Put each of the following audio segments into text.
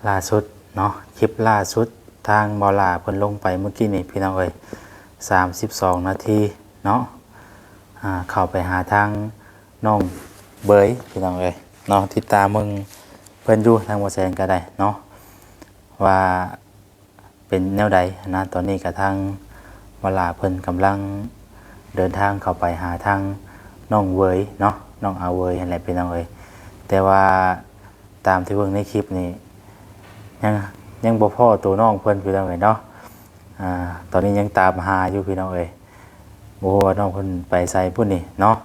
ล่าสุดเนาะคลิปล่าสุดทางบอลาเพิ่นลงไปเมื่อกี้นี่พี่น้องเอ้ย32นาทีเนาะเข้าไปหาทางน้องเบยพี่น้องเอ้ยเนาะติดตามมึงเพิ่นอยู่ทางบ่แซงก็ได้เนาะว่าเป็นแนวใดนะตอนนี้ก็ทางบอลาเพิ่นกำลังเดินทางเข้าไปหาทางน้องเวยเนาะน้องอาเวยนั่นแหละพี่น้องเอ้ยแต่ว่าตามที่เบิ่งในคลิปนี้ยังบ่พอตัวน้องเพิ่นพี่น้องเอ้ยเนาะตอนนี้ยังตามหาอยู่พี่น้องเอ้ยบ่ฮู้ว่าน้องเพิ่นไปไสพุ่นนี่เนาะ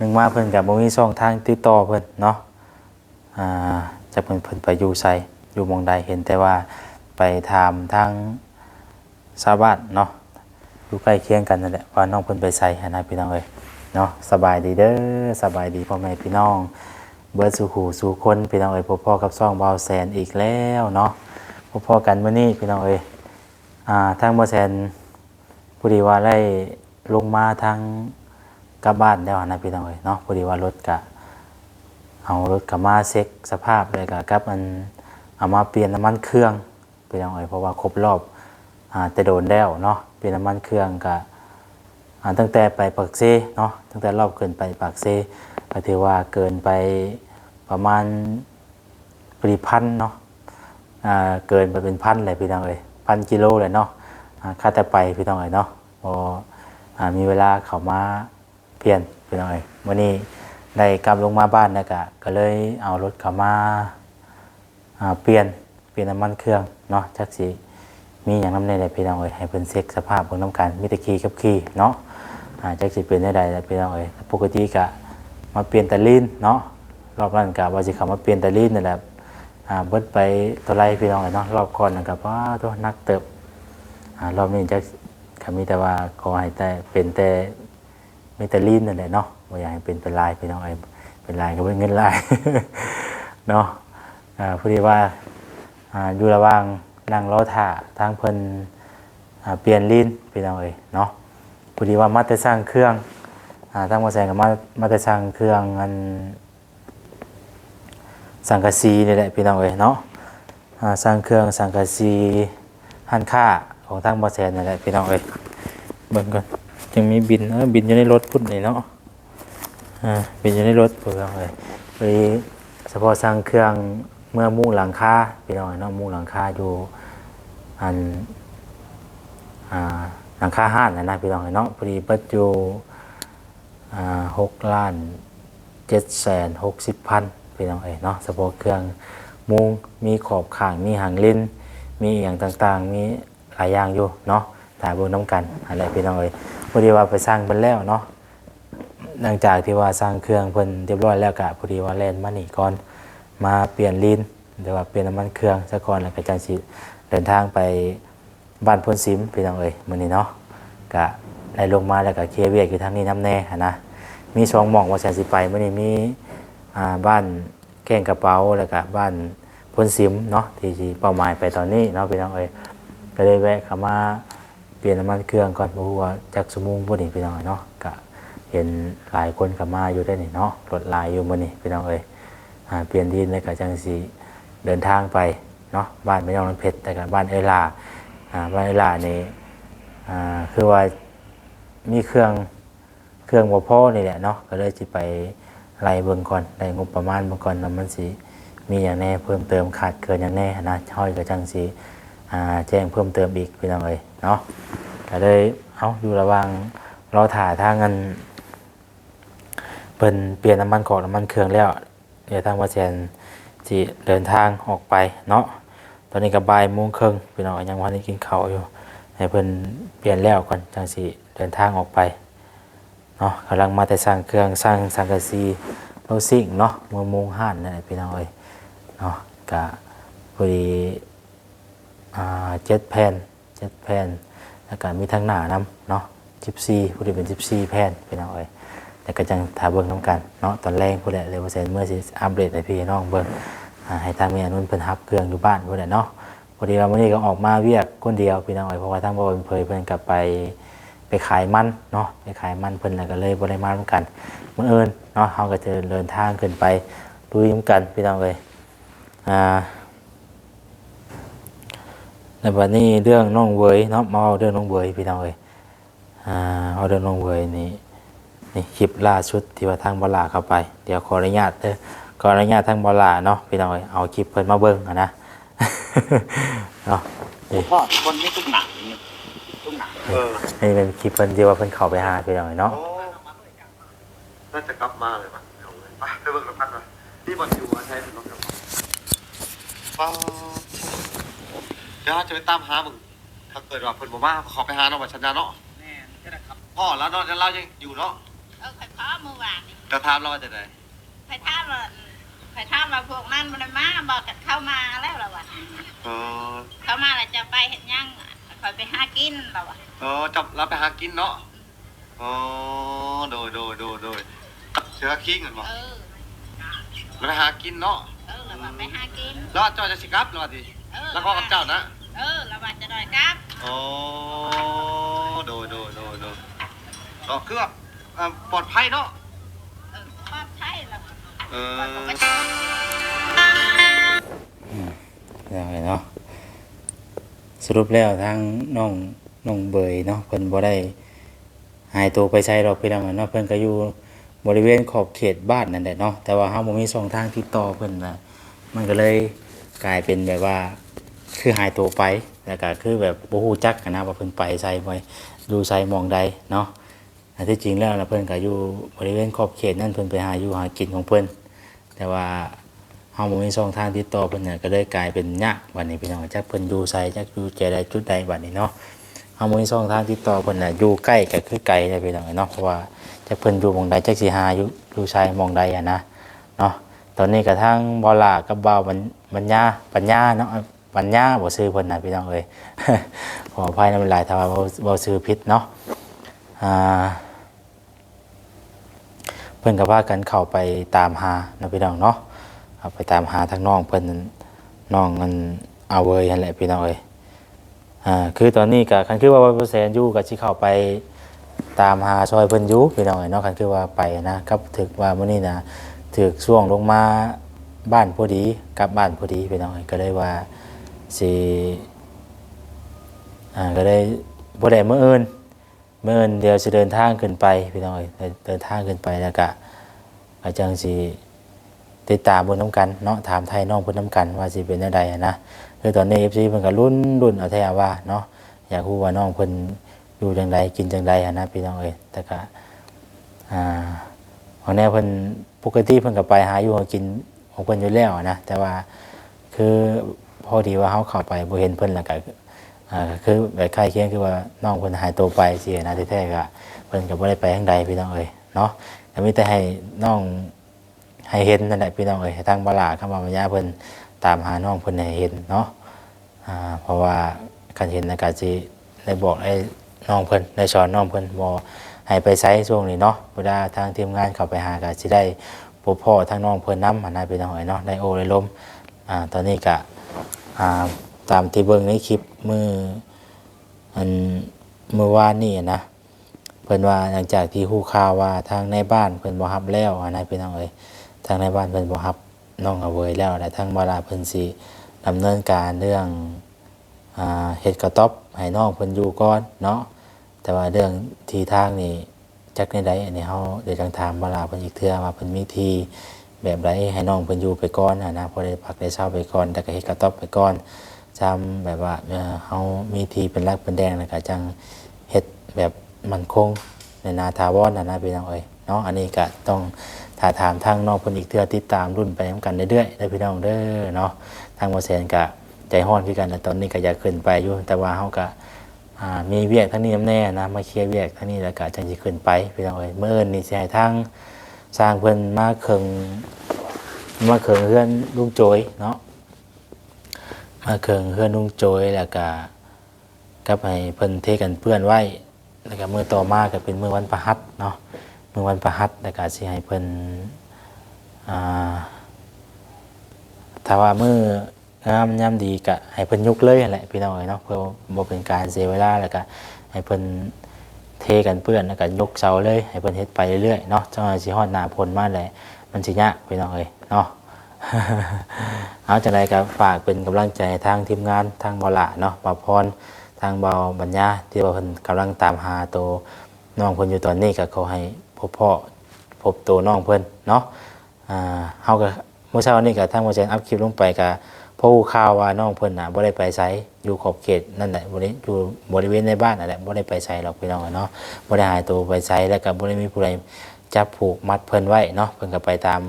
นึงว่าเพิ่นก็บ่มีช่องทางติดต่อเพิ่นเนาะจะเพิ่นไปอยู่ไสอยู่หม้องใดเห็นแต่ว่าไปถามทางชาวบ้านเนาะอยู่ใกล้เคียงกันนั่นแหละว่าน้องเพิ่นไปไสหันน่ะพี่น้องเอ้ยเนาะสบายดีเด้อสบายดีพ่อแม่พี่น้องเบิดสู่หูสู่คนพี่น้องเอ้ยพบพ่อกับซ่องบ่าวแสนอีกแล้วเนาะพบพ่อกันมื้อนี้พี่น้องเอ้ยทางบ่าวแสนพอดีว่าได้ลงมาทางกลับบ้านแล้วนะพี่น้องเอ้ยเนาะพอดีว่ารถก็เอารถกลับมาเช็คสภาพเลยก็กลับมันเอามาเปลี่ยนน้ำมันเครื่องพี่น้องเอ้ยเพราะว่าครบรอบแต่โดนแล้วเนาะเปลี่ยนน้ำมันเครื่องก็ตั้งแต่ไปปากเซเนาะตั้งแต่รอบเกินไปปากเซก็ถือว่าเกินไปประมาณพันเนาะเกินไปเป็นพันเลยพี่น้องเอ้ย1,000 กิโลเลยเนาะค่าแต่ไปพี่น้องเอ้ยเนาะพอมีเวลาเข้ามาเปลี่ยนพี่น้องเอ้ยวันนี้ได้กลับลงมาบ้านนะก็เลยเอารถเข้ามาเปลี่ยนน้ำมันเครื่องเนาะจักสิมีอย่างน้ำในใดพี่น้องเอ้ยให้เพิ่นเช็คสภาพเบิ่งน้ำกันมีแต่ขี่กับขี่เนาะจักสิเป็นได้ใดพี่น้องเอ้ยปกติก็มาเปลี่ยนตะลีนเนาะรอบนั้นก็ว่าสิเข้ามาเปลี่ยนตะลีนนั่นแหละเบิดไปเท่าไรพี่น้องเอ้ยเนาะรอบก่อนนั่นก็ว่าตัวนักเติบรอบนี้จักก็มีแต่ว่าขอให้แต่เป็นแต่มีแต่ลีนนั่นแหละเนาะบ่อยากให้เป็นลายพี่น้องเอ้ยเป็นลายก็เป็นเงินลาย เนาะพอดีว่าอยู่ระหว่างนั่งรอท่าทางเพิ่นเปลี่ยนลีนพี่น้องเอ้ยเนาะพอดีว่ามาแต่สร้างเครื่องทางบ่แซงก็มาแต่สร้างเครื่องอันสังกะสีนี่แหละพี่น้องเอ้ยเนาะสร้างเครื่องสังกะสีหันค่าของทางบ่แซนนั่นแหละพี่น้องเอ้ยเบิ่งก่อนยังมีบินบินอยู่ในรถพุ่นนี่เนาะบินอยู่ในรถพี่น้องเอ้ยพอดีเฉพาะสร้างเครื่องเมื่อมุงหลังคาพี่น้องเอ้ยเนาะมุงหลังคาอยู่อันหลังคาห้านนะพี่น้องเอ้ยเนาะพอดีเบิดอยู่6,760,000พี่น้องเอ้ยเนาะเฉพาะเครื่องมุงมีขอบข้างมีหางลิ้นมีอย่างต่างๆมีหลายอย่างอยู่เนาะถ่ายเบิ่งน้ำกันอะไรพี่น้องเอ้ยพอดีว่าไปสร้างเพิ่นแล้วเนาะหลังจากที่ว่าสร้างเครื่องเพิ่นเรียบร้อยแล้วก็พอดีว่าแล่นมานี่ก่อนมาเปลี่ยนลิ้นหรือว่าเปลี่ยนน้ำมันเครื่องซะก่อนแล้วก็จังสิเดินทางไปบ้านพลซิมพี่น้องเอ้ยมื้อนี้เนาะก็ได้ลงมาแล้วก็เคลียร์เวียกอยู่ทางนี้น้ำแน่นะมี2หม่องว่าแสนสิไปมื้อนี้มีบ้านแก้งกระเป๋าแล้วก็บ้านพลซิมเนาะที่เป้าหมายไปตอนนี้เนาะพี่น้องเอ้ยก็เลยแวะเข้ามาเปลี่ยนน้ำมันเครื่องก่อนบ่ฮู้ว่าจักชั่วโมงพุ่นนี่พี่น้องเนาะก็เห็นหลายคนเข้ามาอยู่ได้นี่เนาะรถหลายอยู่มื้อนี้พี่น้องเอ้ยเปลี่ยนดินแล้วก็จังสิเดินทางไปเนาะบ้านแม่น้องน้ำเพชรแต่ก็บ้านเอลาบ้านเอลานี่คือว่ามีเครื่องบ่พอนี่แหละเนาะก็เลยสิไปไล่เบิ่งก่อนได้งบประมาณเบิ่งก่อนแล้วมันสิมีอย่างแน่เพิ่มเติมขาดเกินอย่างแน่นะห้อยก็จังสิแจ้งเพิ่มเติมอีกพี่น้องเอ้ยเนาะก็เลยอยู่ระหว่างรอถ่าทางเงินเพิ่นเปลี่ยนน้ำมันกอกน้ำมันเครื่องแล้วเดี๋ยวทางว่าแซนสิเดินทางออกไปเนาะตอนนี้ก็บ่ายโมงครึ่งพี่น้องยังบ่ได้กินข้าวอยู่ให้เพิ่นเปลี่ยนแล้วก่อนจังสิเดินทางออกไปเนาะกำลังมาแต่สร้างเครื่องสร้างสังกะสีโลซิ่งเนาะเมืองมุงห้านนั่นแหละพี่น้องเอ้ยเนาะก็พอดี7 แผ่นแล้วก็มีทั้งหน้านำเนาะ14พอดีเป็น14แผ่นพี่น้องเอ้ยแต่ก็จังถ้าเบิ่งนำกันเนาะตอนแรกพุ่นแหละเลยว่าแซนเมื่อสิอัปเดตให้พี่น้องเบิ่งให้ทางแม่นุ่นเพิ่นรับเครื่องอยู่บ้านพุ่นแหละเนาะพอดีว่ามื้อนี้ก็ออกมาเวียกคนเดียวพี่น้องเอ้ยเพราะว่าทางบ่เพิ่นเพิ่นก็ไปขายมันเนาะไปขายมันเพิ่นแล้วก็เลยบ่ได้มาร่วมกันมื้ออื่นเนาะเฮาก็จะเดินทางขึ้นไปลุยนำกันพี่น้องเอ้ย ในวันนี้เรื่องน้องเวยเนาะมาเอาเรื่องน้องเวยพี่น้องเอ้ยเอาเรื่องน้องเวยนี่คลิปล่าสุดที่ว่าทางบลาเข้าไปเดี๋ยวขออนุญาตขออนุญาตทางบลาเนาะพี่น้องเอ้ยเอาคลิปเพิ่นมาเบิ่งนะ เนาะนี่ พ่อคนไม่ตุ้งหนังนี่ตุ้งหนังนี่เป็นคลิปเพิ่นที่ว่าเพิ่นเข้าไปหาพี่น้องเอ้ยเนาะ น่าจะกลับมาเลยมั้งไปเบิ่งกันนะนี่บอลอยู่ใช่ไหมน้องครับป้าเดี๋ยวจะไปตามหามึงถ้าเกิดว่าเพิ่นบ่มาขอไปหาน้องบัชญาเนาะแน่ก็ได้ครับพ่อแล้วเนาะเรายังอยู่เนาะใครพ่อเมื่อวานนี่จะถามเราจะได้ใครถามว่าพวกนั้นมันมาบอกกันเข้ามาแล้วเหรอวะเข้ามาแล้วจะไปเห็นยังคอยไปหากินเหรอวะจับเราไปหากินเนาะโดยเสือคิงเหมือนบ่เราไปหากินเนาะเราไปหากินแล้วเจ้าจะสิครับรอดิแล้วก็กับเจ้านะเราว่าจะได้ครับโดยก็คือแบบปลอดภัยเนาะปลอดภัยแล้วยังไงเนาะสรุปแล้วทางน้องเบยเนาะเพิ่นบ่ได้หายตัวไปใช้ดอกพี่น้องเนาะเพิ่นก็อยู่บริเวณขอบเขตบ้านนั่นแหละเนาะแต่ว่าเฮาบ่มีช่องทางติดต่อเพิ่นน่ะมันก็เลยกลายเป็นแบบว่าคือหายตัวไปแล้วก็คือแบบบ่ฮู้จักกันนะว่าเพิ่นไปไสบ่อยู่ไสหม้องใดเนาะอันที่จริงแล้วเพิ่นก็อยู่บริเวณขอบเขตนั่นเพิ่นไปหาอยู่หากินของเพิ่นแต่ว่าเฮาบ่มีช่องทางติดต่อเพิ่นน่ะก็เลยกลายเป็นยากบัดนี้พี่น้องจักเพิ่นอยู่ไสจักอยู่ใจใดจุดใดบัดนี้เนาะเฮาบ่มีช่องทางติดต่อเพิ่นน่ะอยู่ใกล้ก็คือไกลได้พี่น้องเนาะเพราะว่าจักเพิ่นอยู่หม้องใดจักสิหาอยู่ไสหม้องใดอะนะเนาะตอนนี้ก็ทางบ่ลากับบ่าวปัญญาเนาะปัญญาบ่ชื่อเพิ่นน่ะพี่น้องเอ้ย ขออภัยนำหลายถ้าว่าบ่ชื่อผิดเนาะเพิ่นก็พากันเข้าไปตามหานะพี่น้องเนาะเอาไปตามหาทางน้องเพิ่นน้องมันเอาเวยนั่นแหละพี่น้องเอ้ยคือตอนนี้ก็คันคือว่า100%อยู่ก็สิเข้าไปตามหาซอยเพิ่นอยู่พี่น้องเอ้ยเนาะคันคือว่าไปนะครับถึกว่ามื้อนี้นะถึกช่วงลงมาบ้านพอดีกลับบ้านพอดีพี่น้องเอ้ยก็เลยว่าสิก็เลยบ่ได้มื้ออื่นเดี๋ยวจะเดินทางขึ้นไปพี่น้องเดินทางขึ้นไปแล้วก็อาจารย์สิติดตามบนน้ำกันเนาะถามไทยน้องบนน้ำกันว่าสิเป็นยังไงนะคือตอนนี้ FC เพิ่นก็ลุ้นเอาแท้ว่าเนาะอยากรู้ว่าน้องเพิ่นอยู่จังไดกินจังไดนะพี่น้องเอ้ยแต่ก็ของแนวเพิ่นปกติเพิ่นก็ไปหาอยู่หากินของเพิ่นอยู่แล้วนะแต่ว่าคือพอดีว่าเฮาเข้าไปบ่เห็นเพิ่นแล้วก็คือแบบใกล้เคียงคือว่าน้องเพิ่นหายตัวไปสินะที่แท้ก็เพิ่นก็บ่ได้ไปทางใดพี่น้องเอ้ยเนาะก็มีแต่ให้น้องให้เห็นนั่นแหละพี่น้องเอ้ยทางบลาคำว่าปัญญาเพิ่นตามหาน้องเพิ่นให้เห็นเนาะเพราะว่าคันเห็นแล้วก็สิได้บอกให้น้องเพิ่นได้สอนน้องเพิ่นบ่ให้ไปไสช่วงนี้เนาะเวลาทางทีมงานเข้าไปหาก็สิได้พบพ่อทางน้องเพิ่นนำนะพี่น้องเอ้ยเนาะได้โอ้ได้ล้มตอนนี้ก็ตามที่เบิ่งในคลิปเมื่อวานนี่นะเพิ่นว่าหลังจากที่ฮู้ข่าวว่าทางในบ้านเพิ่นบ่รับแล้วนะพี่น้องเอ้ยทางในบ้านเพิ่นบ่รับน้องเอาเวยแล้วและทางบาลาเพิ่นสิดำเนินการเรื่องเฮ็ดกระต๊อบให้น้องเพิ่นอยู่ก่อนเนาะแต่ว่าเรื่องที่ทางนี่จักในใดอันนี้เฮาเดี๋ยวจังถามบาลาเพิ่นอีกเทื่อว่าเพิ่นมีที่แบบใดให้น้องเพิ่นอยู่ไปก่อนนะพอได้พักได้เช้าไปก่อนแต่ก็เฮ็ดกระต๊อบไปก่อนจำแบบว่าเฮามีทีเป็นรักเป็นแดงแล้วก็จังเฮ็ดแบบมั่นคงในนาถาวรนะพี่น้องเอ้ยเนาะอันนี้ก็ต้องถ้าถามทางน้องเพิ่นอีกเทื่อติดตามรุ่นไปนำกันเรื่อยๆได้พี่น้องเด้อเนาะทางบ่แสนก็ใจฮ้อนคือกันแต่ตอนนี้ก็อยากขึ้นไปอยู่แต่ว่าเฮาก็มีเวียกทางนี้แน่นะมาเคลียร์เวียกทางนี้แล้วก็จังสิขึ้นไปพี่น้องเอ้ยมื้ออื่นนี่สิให้ทางสร้างเพิ่นมาเคิงเฮือนลุงโจยเนาะมาเคิงเฮือนลุงโจยแล้วก็ให้เพิ่นเทกันเปื้อนไว้แล้วก็มื้อต่อมาก็เป็นมื้อวันพฤหัสเนาะมื้อวันพฤหัสแล้วก็สิให้เพิ่นถ้าว่ามื้องามยามดีก็ให้เพิ่นยกเลยนั่นแหละพี่น้องเนาะเพื่อบ่เป็นการเสียเวลาแล้วก็ให้เพิ่นเทกันเปื้อนแล้วก็ยกเสาเลยให้เพิ่นเฮ็ดไปเรื่อยๆเนาะจังว่าสิฮอดหน้าฝนมาแหละมันสิยากพี่น้องเนาะ เอาจังไดก็ฝากเป็นกำลังใจทางทีมงานทางบ่ละเนาะบ่าวพรทางบ่าวบัญญาที่ว่าเพิ่นกำลังตามหาตัวน้องเพิ่นอยู่ตอนนี้ก็ขอให้พบตัวน้องเพิ่นเนาะเฮาก็เมื่อเช้านี้ก็ทางบ่แจ้งอัพคลิปลงไปก็พอรู้ข่าวว่าน้องเพิ่นน่ะบ่ได้ไปไสอยู่ขอบเขตนั่นแหละบ่ได้อยู่บริเวณในบ้านนั่นแหละบ่ได้ไปไสหรอกพี่น้องเนาะบ่ได้หายตัวไปไสแล้วก็บ่ได้มีผู้ใดจับผูกมัดเพิ่นไว้เนาะเพิ่นก็ไปตาม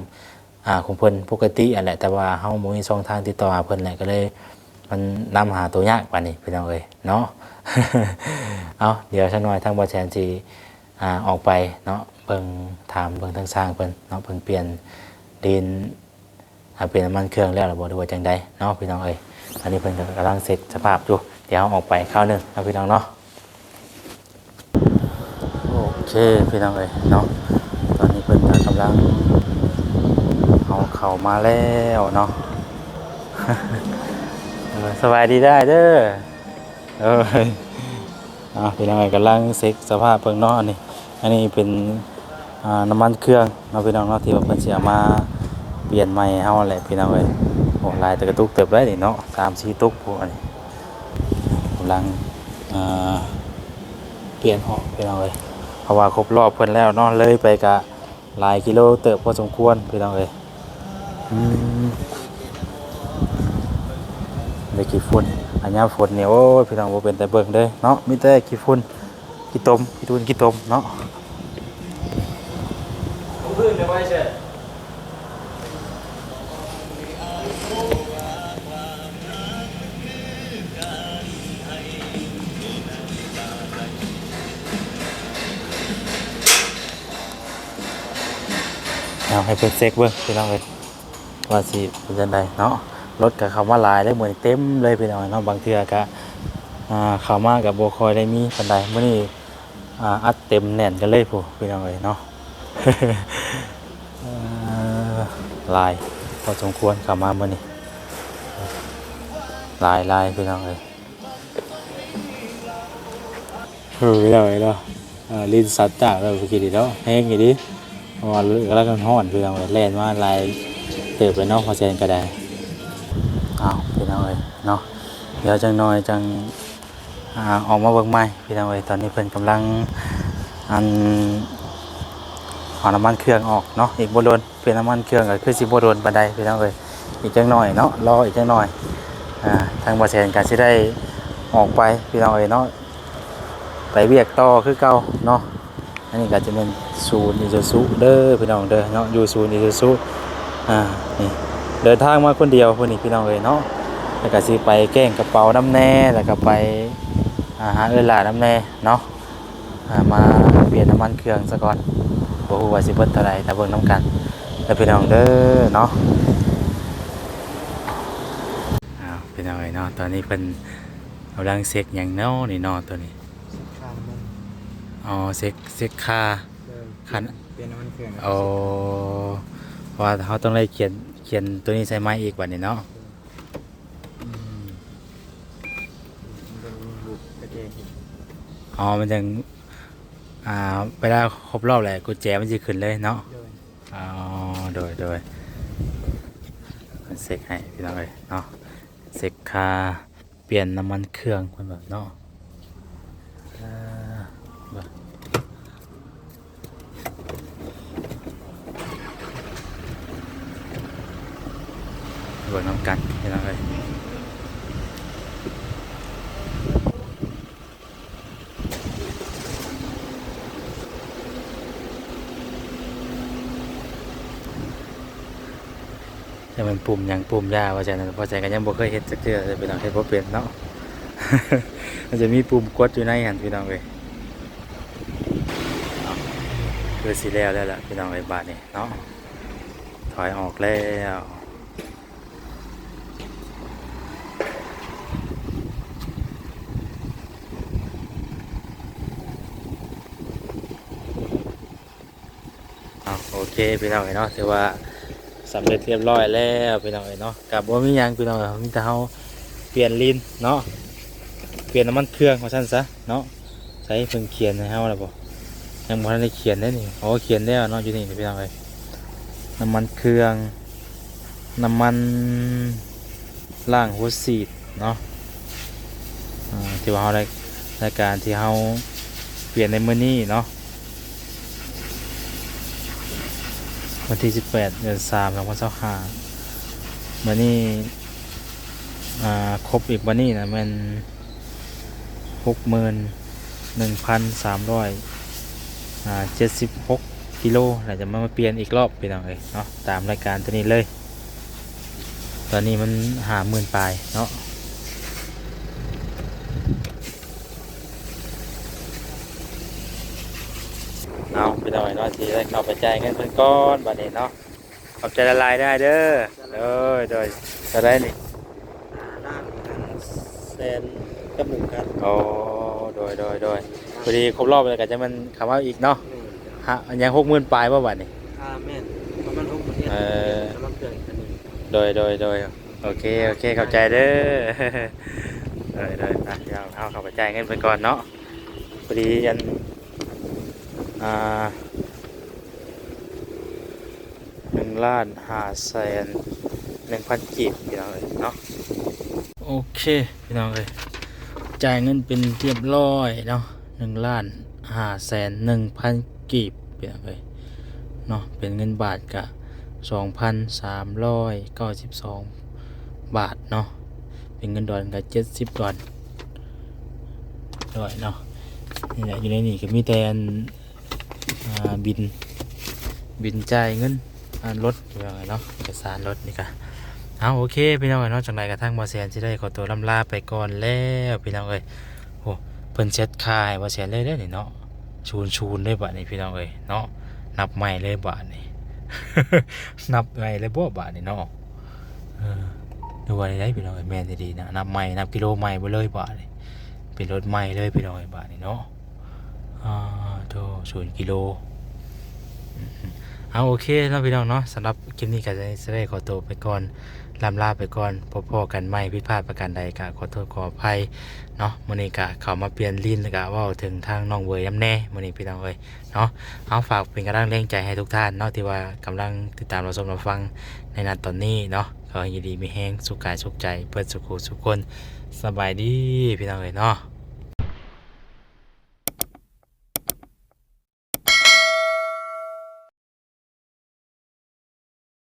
ของเพิ่นปกติอันแหละแต่ว่าเฮาบ่มีช่องทางติดต่อหาเพิ่นแหละก็เลยมันนำหาตัวยากปานนี้พี่น้องเอ้ยเนาะ เอาเดี๋ยวสักหน่อยทางบ่แชนสิออกไปเนาะเบิ่งถามเบิ่งทางสร้างเพิ่นเนาะเพิ่นเปลี่ยนดินเปลี่ยนน้ำมันเครื่องแล้วหรือบ่ดูว่าจังใดเนาะพี่น้องเอ้ยอันนี้เพิ่นก็กำลังเสร็จสภาพอยู่เดี๋ยวออกไปคราวหนึงเนาะพี่น้องเนาะโอเคพี่น้องเอ้ยเนาะตอนนี้เพิ่นก็กำลังเอาเข้ามาแล้วเนาะ สบายดีได้เด้อพี่น้องกำลังเซ็กสภาพเพิ่งเนาะอันนี้เป็นน้ำมันเครื่องเนาะพี่น้องเนาะที่ว่าเพิ่นสิเอามาเปลี่ยนใหม่เฮาแหละพี่น้องเอ้ยโอ้ลายตะกระตุกเติบได้นี่เนาะ3-4ตุกพวกอันนี้กำลังเปลี่ยนออกพี่น้องเอ้ยเพราะว่าครบรอบเพิ่นแล้วเนาะเลยไปกะหลายกิโลเติบพอสมควรพี่น้องเอ้ยได้กี่ฝุ่นอันนี้ฝุ่นเนี่ยโอ้ยพี่น้องบ่เป็นแต่เบิ่งเด้อเนาะมีแต่กี่ฝุ่นกี่ตมกี่ตุนกี่ตมเนาะพื้นเดี๋ยวไปเช่เอาให้เพิ่นเซ็กเบิ่งพี่น้องเอ้ยว่าสิเป็นจังไดเนาะรถกับเขามาหลายได้เหมือนเต็มเลยพี่น้องเนาะบางเทื่อก็เขามากับบ่คอยได้มีปานใดมื้อนี้อัดเต็มแน่นกันเลยผู้พี่น้องเอ้ยเนาะ ลายพอสมควรเข้ามามื้อนี้ลายพี่น้องเอ้ยพี่น้องเอ้ยเนาะลิ้นสัตว์จ้าแล้วเมื่อกี้ดิเนาะแห้งอีดิเพราะว่าก็แล้วกันฮ้อนพี่น้องเอ้ยแล่นมาลายเติบไปเนาะพอแซนก็ได้พี่น้องเอ้ยเนาะเดี๋ยวจังน้อยจังออกมาเบิ่งใหม่พี่น้องเอ้ยตอนนี้เพิ่นกำลังเอาน้ำมันเครื่องออกเนาะอีกบ่โดนเปลี่ยนน้ำมันเครื่องก็คือสิบ่โดนปานใดพี่น้องเอ้ยอีกจังน้อยเนาะรออีกจังน้อยทางบ่แซนก็สิได้ออกไปพี่น้องเอ้ยเนาะไปเวียกต่อคือเก่าเนาะอันนี้ก็จะเป็นศูนย์อิซูซุเด้อพี่น้องเด้อเนาะอยู่ศูนย์อิซูซุนี่เดินทางมาคนเดียวคนนี้พี่น้องเอ้ยเนาะแล้วก็สิไปแกล้งกระเป๋าน้ำแน่แล้วก็ไปหาหลาน้ำแน่เนาะมาเปลี่ยนน้ำมันเครื่องซะก่อนบ่ฮู้ว่าสิเบิดเท่าไหร่แต่เบิ่งน้ำกันแล้วพี่น้องเด้อเนาะพี่น้องเอ้ยเนาะตอนนี้เพิ่นกำลังเช็คหยังเนาะนี่เนาะตัวนี้เช็คค่าคันเปลี่ยนน้ำมันเครื่องเพราะว่าเขาต้องได้เขียนตัวนี้ใส่ไม้อีกบัดนี้เนาะมันจังเวลาครบรอบแหละกุญแจมันจะขึ้นเลยเนาะโดยเซ็กให้พี่น้องเลยเนาะเซ็กค่าเปลี่ยนน้ำมันเครื่องคนแบบเนาะเบิกน้ำกันพี่น้องเลยจะเป็นปุ่มยังปุ่มยาว่าใจนั้นพอใจกันยังบ่เคยเห็นสักเทื่อจะเป็นเอาเห็นบ่เป็นเนาะ มันจะมีปุ่มกดอยู่ในหันพี่น้องเลยคือสีแล้วล่ะพี่น้องไอ้บาทนี่เนาะถอยออกแล้วโอเคพี่น้องเนาะถือว่าสำเร็จเรียบร้อยแล้วพี่น้องเนาะกับว่ามียังพี่น้องมีแต่เขาเปลี่ยนลิ้นเนาะเปลี่ยนน้ำมันเครื่องของฉันซะเนาะใช้เพิ่งเขียนให้เขาแล้วบ่ยังบ่ทันได้เขียนได้นี่เขียนได้เนาะอยู่นี่พี่น้องน้ำมันเครื่อง น้ำมันล่างหัวฉีดเนาะที่ว่าเราได้รายการที่เราเปลี่ยนในมื้อนี้เนาะวันที่18เดือน3 2025มื้อนี้ครบอีกวันนี้นะมัน61,376 กิโลเราจะมาเปลี่ยนอีกรอบพี่น้องเอ้ยเนาะตามรายการตัวนี้เลยตอนนี้มัน50,000 ปลายเนาะเอาพี่น้องเนาะที่ได้เข้าไปจ่ายเงินเพิ่นก่อนบัดนี้เนาะขอบใจละลายได้เด้อโดยจะได้นี่ แซนกับ1,000โอ้โดยพอดีครบรอบเลยก็จะมันคำว่าอีกเนาะฮะยัง60,000 ปลายบ่บัดนี้ แม่นประมาณ6 ประเทศกำลังเกิดอันนี้ โดยโอเคเข้าใจเด้อ โดยอ่ะเดี๋ยวเอาเข้าไปจ่ายเงินไปก่อนเนาะพอดียัน1,501,000 กีบพี่น้องเลยเนาะโอเคพี่น้องเลยจ่ายเงินเป็นเรียบร้อยเนาะ1,501,000 กีบพี่น้องเลยเนาะเป็นเงินบาทกะ2,392 บาทเนาะเป็นเงินดอลกะ70 ดอลด้วยเนาะนี่แหละอยู่ในนี่ก็มีแต่บินจ่ายเงินรถอยู่เนาะเอกสารรถนี่ก็เอาโอเคพี่น้องเนาะจังไรกระทั่งบ่แซนสิได้ขอตัวลำลาไปก่อนแล้วพี่น้องเอ้ยโอ้เพิ่นเช็ดคายบ่แซนเลยเด้อนี่เนาะชูนเลยบัดนี้พี่น้องเอ้ยเนาะนับใหม่เลยบาทนี่ นับใหม่เลยบ่บาทนี่เนาะดูว่าได้พี่น้องเอ้ยแม่นดีๆนะนับใหม่นับกิโลใหม่บ่เลยบาทนี่เป็นรถใหม่เลยพี่น้องเอ้ยบาทนี่เนาะโธ่0 กิโลเอาโอเคเนาะพี่น้องเนาะสำหรับคลิปนี้ก็จะได้ขอตัวไปก่อนลำลาไปก่อนพอๆกันใหม่ผิดพลาดประการใดก็ขอโทษขออภัยเนาะมื้อนี้ก็เข้ามาเปลี่ยนลิ้นแล้วก็เว้าถึงทางน้องเวยน้ำแน่มื้อนี้พี่น้องเอ้ยเนาะเอาฝากเป็นกำลังแรงใจให้ทุกท่านเนาะที่ว่ากำลังติดตามรับชมรับฟังในนัดตอนนี้เนาะขอให้อยู่ดีมีแฮงสุขกายสุขใจเพื่อสุขสุขคนสบายดีพี่น้องเอ้ยเนาะ